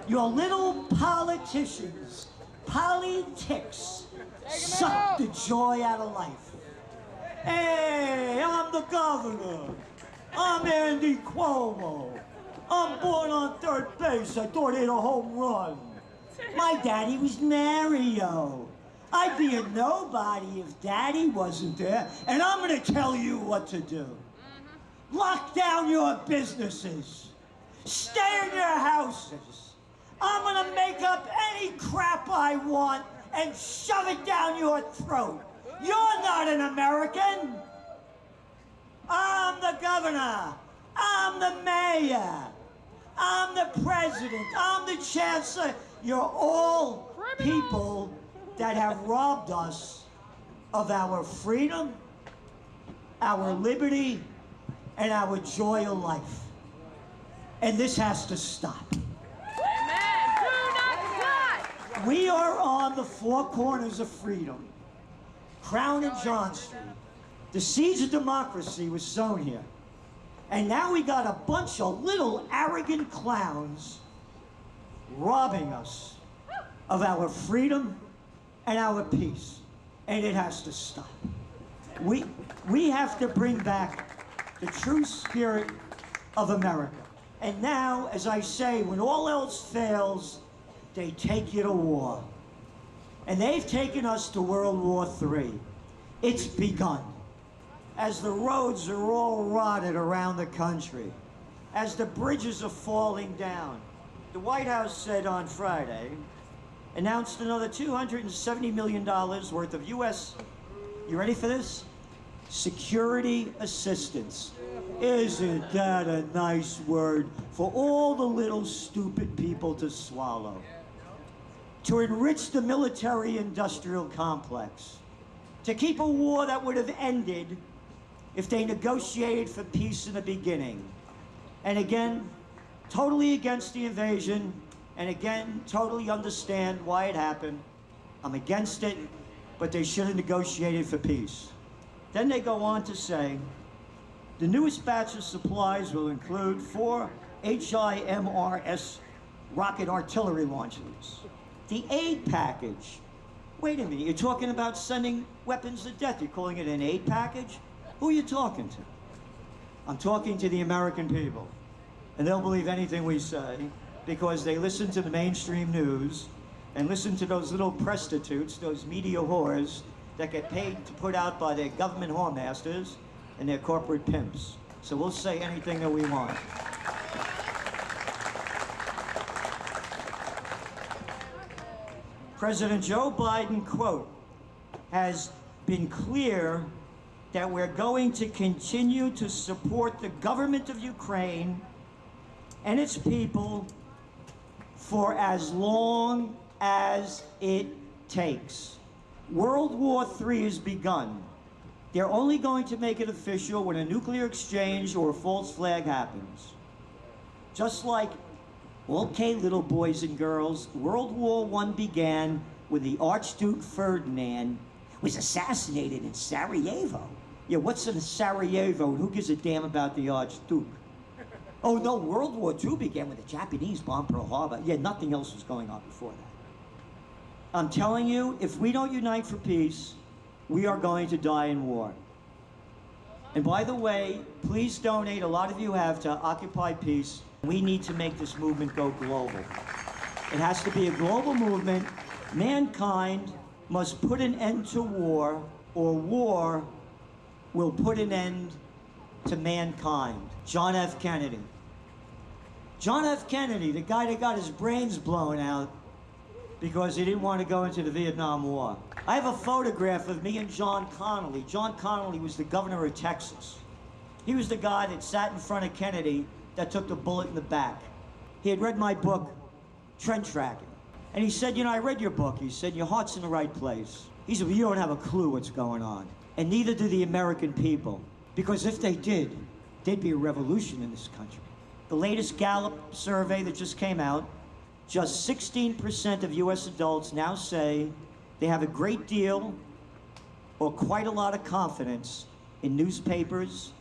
your little politicians, politics, suck the joy out of life. Hey, I'm the governor. I'm Andy Cuomo. I'm born on third base. I thought he had a home run. My daddy was Mario. I'd be a nobody if daddy wasn't there, and I'm gonna tell you what to do. Lock down your businesses. Stay in your houses. I'm gonna make up any crap I want and shove it down your throat. You're not an American. I'm the governor. I'm the mayor. I'm the president. I'm the chancellor. You're all people that have robbed us of our freedom, our liberty, and our joy of life. And this has to stop. Amen. Do not stop. We are on the four corners of freedom. Crown and John Street. The seeds of democracy was sown here. And now we got a bunch of little arrogant clowns robbing us of our freedom and our peace. And it has to stop. We have to bring back the true spirit of America. And now, as I say, when all else fails, they take you to war. And they've taken us to World War III. It's begun. As the roads are all rotted around the country, as the bridges are falling down, the White House said on Friday, announced another $270 million worth of U.S., you ready for this? Security assistance. Isn't that a nice word for all the little stupid people to swallow? To enrich the military-industrial complex. To keep a war that would have ended if they negotiated for peace in the beginning. And again, totally against the invasion, and again, totally understand why it happened. I'm against it, but they should have negotiated for peace. Then they go on to say, the newest batch of supplies will include 4 HIMRS rocket artillery launchers. The aid package. Wait a minute, you're talking about sending weapons of death. You're calling it an aid package? Who are you talking to? I'm talking to the American people. And they'll believe anything we say because they listen to the mainstream news and listen to those little prostitutes, those media whores that get paid to put out by their government whoremasters and their corporate pimps. So we'll say anything that we want. President Joe Biden, quote, has been clear that we're going to continue to support the government of Ukraine and its people for as long as it takes. World War III has begun. They're only going to make it official when a nuclear exchange or a false flag happens. Just like, okay, little boys and girls, World War I began when the Archduke Ferdinand was assassinated in Sarajevo. Yeah, what's in Sarajevo? Who gives a damn about the Archduke? Oh no, World War II began when the Japanese bombed Pearl Harbor. Yeah, nothing else was going on before that. I'm telling you, if we don't unite for peace, we are going to die in war. And by the way, please donate, a lot of you have, to Occupy Peace. We need to make this movement go global. It has to be a global movement. Mankind must put an end to war, or war will put an end to mankind. John F. Kennedy. John F. Kennedy, the guy that got his brains blown out because he didn't want to go into the Vietnam War. I have a photograph of me and John Connally. John Connally was the governor of Texas. He was the guy that sat in front of Kennedy that took the bullet in the back. He had read my book, Trench Tracking. And he said, you know, I read your book. He said, your heart's in the right place. He said, well, you don't have a clue what's going on. And neither do the American people. Because if they did, there'd be a revolution in this country. The latest Gallup survey that just came out just 16% of US adults now say they have a great deal or quite a lot of confidence in newspapers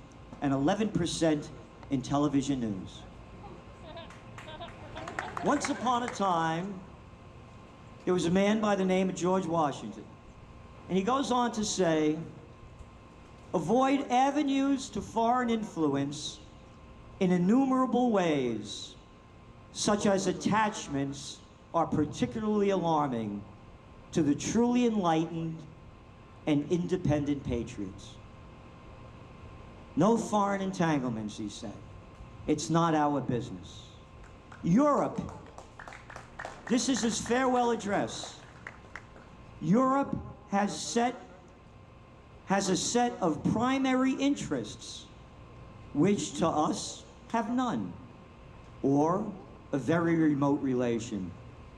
and 11% in television news. Once upon a time, there was a man by the name of George Washington. And he goes on to say, avoid avenues to foreign influence in innumerable ways, such as attachments are particularly alarming to the truly enlightened and independent patriots. No foreign entanglements, he said. It's not our business. Europe, this is his farewell address. Europe has a set of primary interests, which to us have none, or a very remote relation.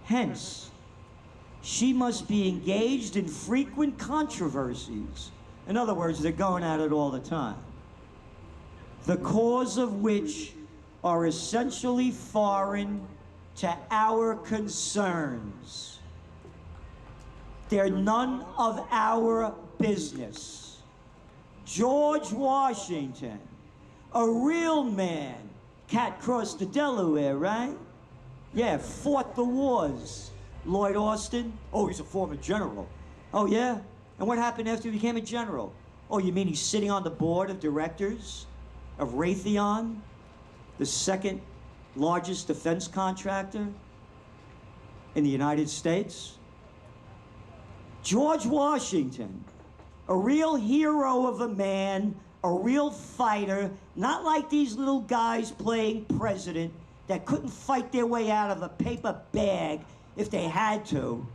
Hence, she must be engaged in frequent controversies. In other words, they're going at it all the time. The cause of which are essentially foreign to our concerns. They're none of our business. George Washington, a real man, cat crossed the Delaware, right? Yeah, fought the wars. Lloyd Austin, oh, he's a former general. Oh, yeah? And what happened after he became a general? Oh, you mean he's sitting on the board of directors of Raytheon, the second largest defense contractor in the United States? George Washington, a real hero of a man, a real fighter, not like these little guys playing president that couldn't fight their way out of a paper bag if they had to.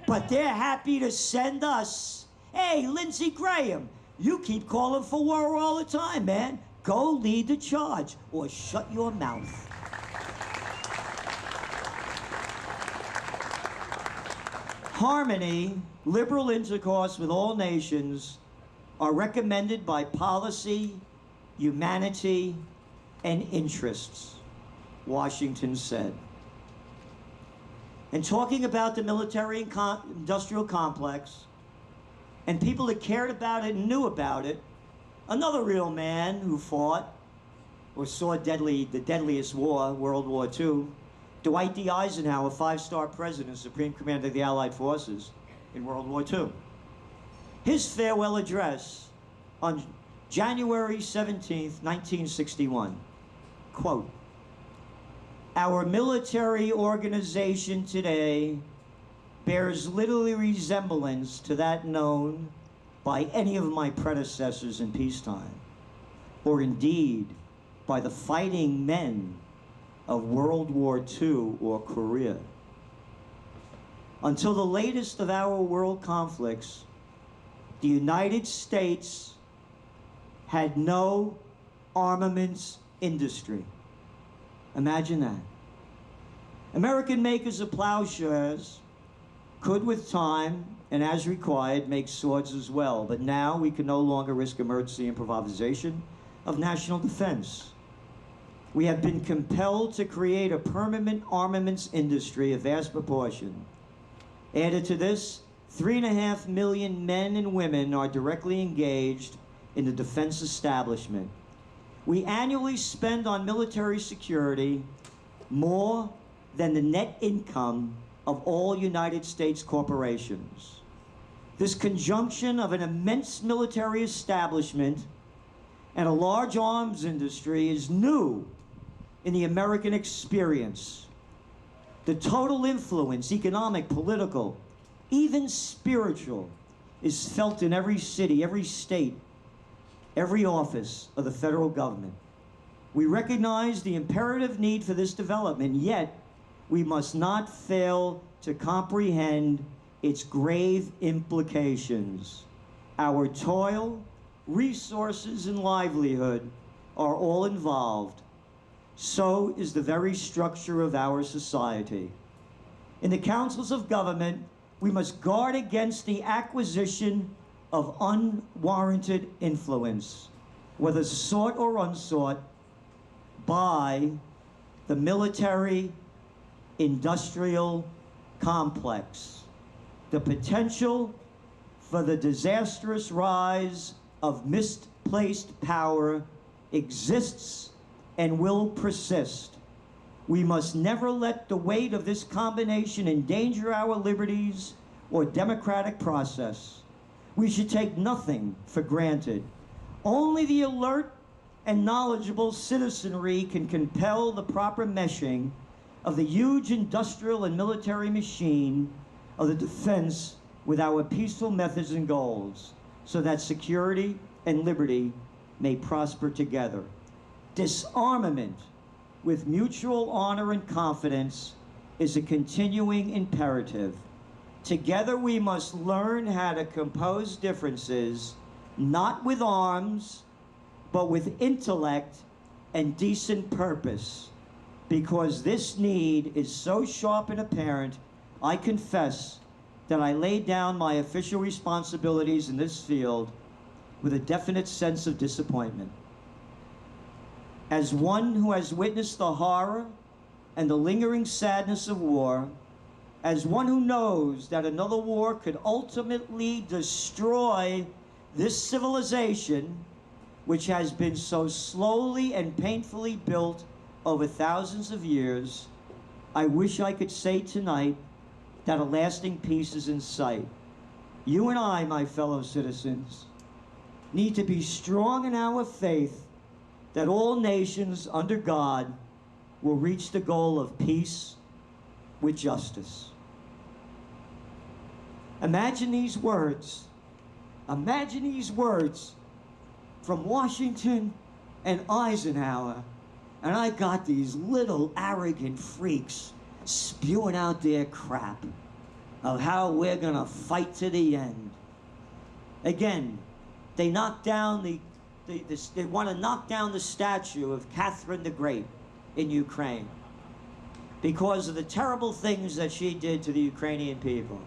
But they're happy to send us, hey, Lindsey Graham, you keep calling for war all the time, man. Go lead the charge or shut your mouth. Harmony, liberal intercourse with all nations are recommended by policy, humanity, and interests, Washington said. And talking about the military and industrial complex, and people that cared about it and knew about it, another real man who fought or saw the deadliest war, World War II, Dwight D. Eisenhower, 5-star president, Supreme Commander of the Allied Forces in World War II. His farewell address on January 17th, 1961, quote, our military organization today bears little resemblance to that known by any of my predecessors in peacetime, or indeed by the fighting men of World War II or Korea. Until the latest of our world conflicts, the United States had no armaments industry. Imagine that. American makers of plowshares could, with time and as required, make swords as well. But now we can no longer risk emergency improvisation of national defense. We have been compelled to create a permanent armaments industry of vast proportion. Added to this, 3.5 million men and women are directly engaged in the defense establishment. We annually spend on military security more than the net income of all United States corporations. This conjunction of an immense military establishment and a large arms industry is new in the American experience. The total influence, economic, political, even spiritual, is felt in every city, every state, every office of the federal government. We recognize the imperative need for this development, yet we must not fail to comprehend its grave implications. Our toil, resources, and livelihood are all involved. So is the very structure of our society. In the councils of government, we must guard against the acquisition of unwarranted influence, whether sought or unsought, by the military industrial complex. The potential for the disastrous rise of misplaced power exists and will persist. We must never let the weight of this combination endanger our liberties or democratic process. We should take nothing for granted. Only the alert and knowledgeable citizenry can compel the proper meshing of the huge industrial and military machine of the defense with our peaceful methods and goals, so that security and liberty may prosper together. Disarmament with mutual honor and confidence is a continuing imperative. Together we must learn how to compose differences, not with arms, but with intellect and decent purpose. Because this need is so sharp and apparent, I confess that I laid down my official responsibilities in this field with a definite sense of disappointment. As one who has witnessed the horror and the lingering sadness of war, as one who knows that another war could ultimately destroy this civilization, which has been so slowly and painfully built over thousands of years, I wish I could say tonight that a lasting peace is in sight. You and I, my fellow citizens, need to be strong in our faith that all nations under God will reach the goal of peace with justice. Imagine these words. Imagine these words from Washington and Eisenhower, and I got these little arrogant freaks spewing out their crap of how we're gonna fight to the end. Again, they knocked down they want to knock down the statue of Catherine the Great in Ukraine because of the terrible things that she did to the Ukrainian people.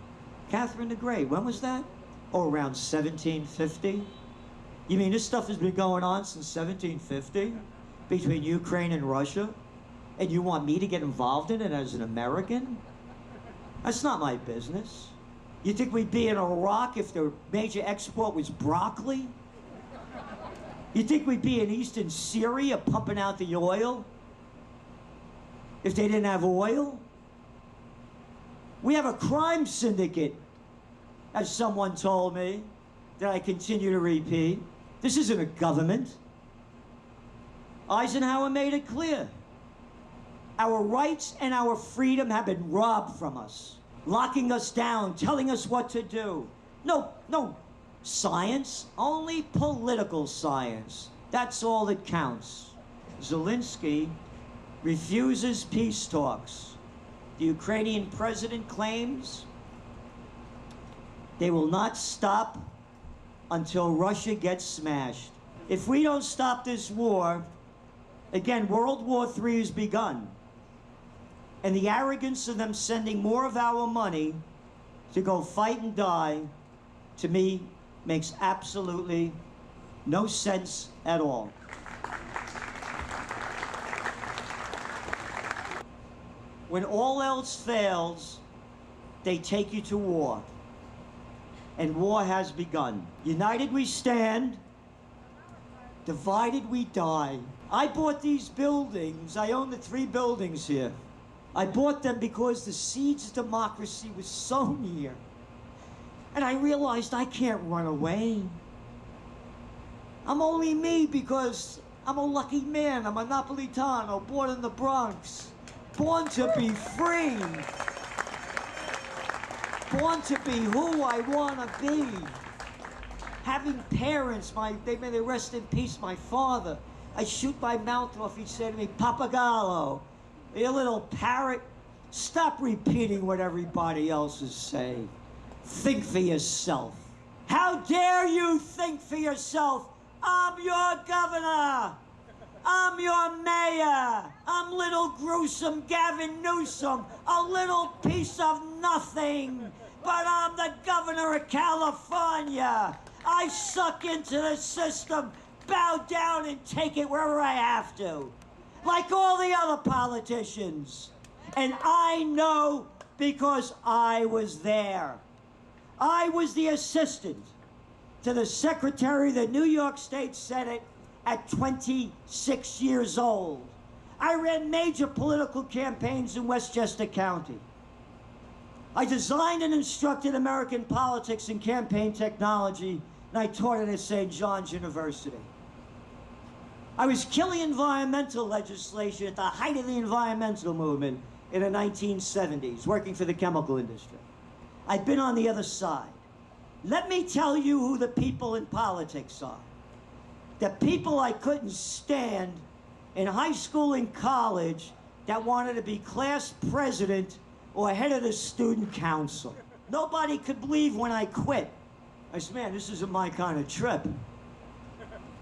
Catherine the Great, when was that? Oh, around 1750? You mean this stuff has been going on since 1750 between Ukraine and Russia? And you want me to get involved in it as an American? That's not my business. You think we'd be in Iraq if the major export was broccoli? You think we'd be in eastern Syria pumping out the oil if they didn't have oil? We have a crime syndicate, as someone told me, that I continue to repeat. This isn't a government. Eisenhower made it clear. Our rights and our freedom have been robbed from us, locking us down, telling us what to do. No science, only political science. That's all that counts. Zelensky refuses peace talks. The Ukrainian president claims they will not stop until Russia gets smashed. If we don't stop this war, again, World War III has begun. And the arrogance of them sending more of our money to go fight and die, to me, makes absolutely no sense at all. When all else fails, they take you to war. And war has begun. United we stand, divided we die. I bought these buildings. I own the 3 buildings here. I bought them because the seeds of democracy was sown here. And I realized I can't run away. I'm only me because I'm a lucky man. I'm a Napolitano, born in the Bronx. Born to be free. Born to be who I want to be. Having parents, they may rest in peace, my father. I shoot my mouth off, he'd say to me, Papagallo, you little parrot, stop repeating what everybody else is saying. Think for yourself. How dare you think for yourself? I'm your governor. I'm your mayor. I'm little gruesome Gavin Newsom, a little piece of nothing. But I'm the governor of California. I suck into the system, bow down and take it wherever I have to. Like all the other politicians. And I know because I was there. I was the assistant to the Secretary of the New York State Senate at 26 years old. I ran major political campaigns in Westchester County. I designed and instructed American politics and campaign technology, and I taught it at St. John's University. I was killing environmental legislation at the height of the environmental movement in the 1970s, working for the chemical industry. I've been on the other side. Let me tell you who the people in politics are. The people I couldn't stand in high school and college that wanted to be class president or head of the student council. Nobody could believe when I quit. I said, man, this isn't my kind of trip.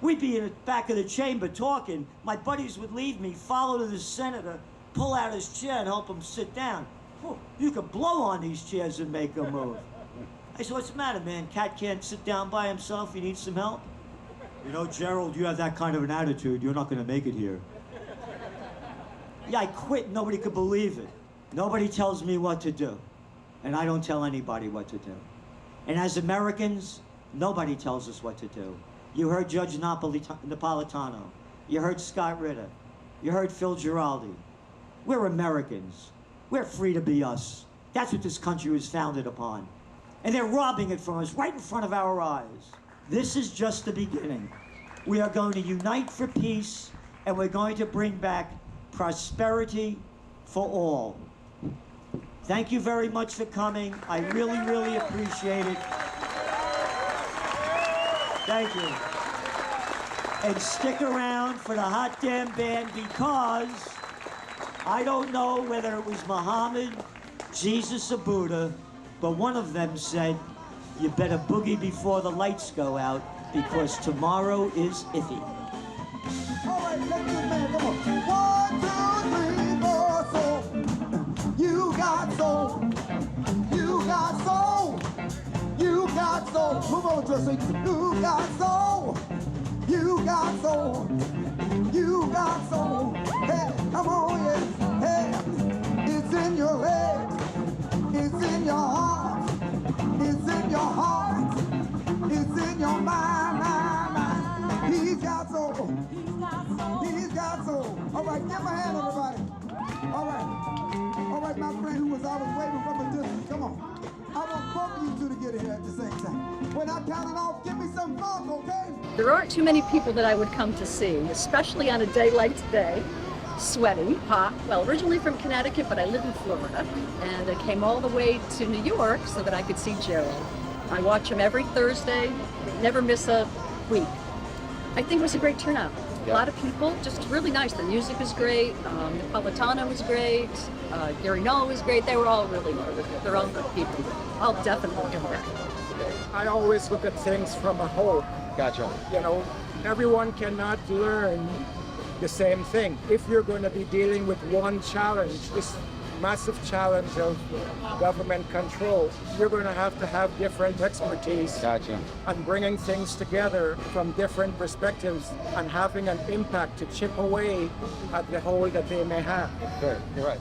We'd be in the back of the chamber talking. My buddies would leave me, follow to the senator, pull out his chair and help him sit down. Whew, you could blow on these chairs and make them move. I said, what's the matter, man? Cat can't sit down by himself. You need some help? You know, Gerald, you have that kind of an attitude. You're not going to make it here. Yeah, I quit. Nobody could believe it. Nobody tells me what to do. And I don't tell anybody what to do. And as Americans, nobody tells us what to do. You heard Judge Napolitano. You heard Scott Ritter. You heard Phil Giraldi. We're Americans. We're free to be us. That's what this country was founded upon. And they're robbing it from us right in front of our eyes. This is just the beginning. We are going to unite for peace, and we're going to bring back prosperity for all. Thank you very much for coming. I really, really appreciate it. Thank you. And stick around for the hot damn band, because I don't know whether it was Muhammad, Jesus, or Buddha, but one of them said, you better boogie before the lights go out, because tomorrow is iffy. All right, let's do it, man. Come on. 1, 2, 3, 4, soul. You got soul. You got soul. You got soul. Move over to a seat. You got soul. You got soul. You got soul. Hey, come on, yeah. Hey, it's in your head. It's in your heart. It's in your heart. It's in your mind, mind. He's got soul. He's got soul. All right, give him a hand, everybody. All right. All right, my friend who was always waving from a distance. Come on. I want both of you two to get here at the same time. When I count it off, give me some funk, okay? There aren't too many people that I would come to see, especially on a day like today. Sweaty, hot. Well, originally from Connecticut, but I live in Florida. And I came all the way to New York so that I could see Gerald. I watch him every Thursday, never miss a week. I think it was a great turnout. A lot of people, just really nice. The music was great, Napolitano was great, Gary Noah was great. They were all really good. They're all good people. I'll definitely come back. I always look at things from a whole. Gotcha. You know, everyone cannot learn the same thing. If you're going to be dealing with one challenge, this massive challenge of government control, you're going to have different expertise. Gotcha. And bringing things together from different perspectives and having an impact to chip away at the hole that they may have. Sure, you're right.